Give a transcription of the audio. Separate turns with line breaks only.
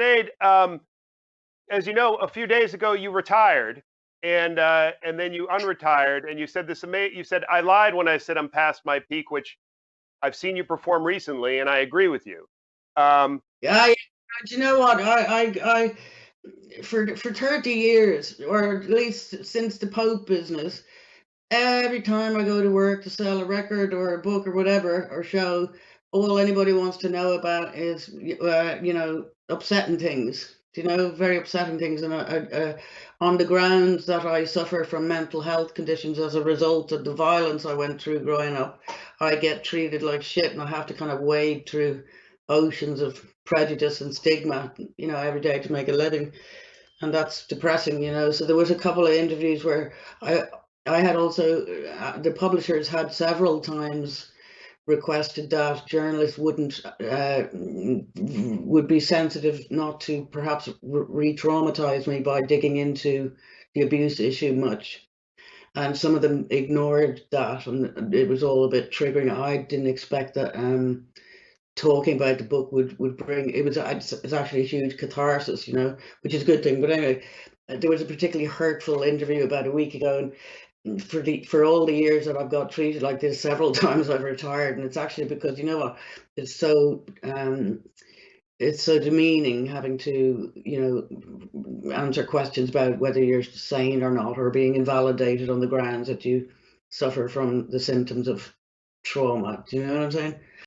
Sinead, as you know, a few days ago you retired, and then you unretired, and you said You said I lied when I said I'm past my peak, which I've seen you perform recently, and I agree with you. Um,
Yeah, do you know what? For 30 years, or at least since the Pope business, every time I go to work to sell a record or a book or whatever or show, all anybody wants to know about is, upsetting things. Very upsetting things, and on the grounds that I suffer from mental health conditions as a result of the violence I went through growing up, I get treated like shit, and I have to kind of wade through oceans of prejudice and stigma, every day to make a living, and that's depressing. So there was a couple of interviews where I I had also the publishers had several times requested that journalists would be sensitive not to perhaps re-traumatize me by digging into the abuse issue much, and some of them ignored that, and it was all a bit triggering. I didn't expect that talking about the book would bring it's actually a huge catharsis, which is a good thing. But anyway, there was a particularly hurtful interview about a week ago, and for all the years that I've got treated like this, several times I've retired, and it's actually because, you know what, it's so demeaning having to answer questions about whether you're sane or not, or being invalidated on the grounds that you suffer from the symptoms of trauma. Do you know what I'm saying?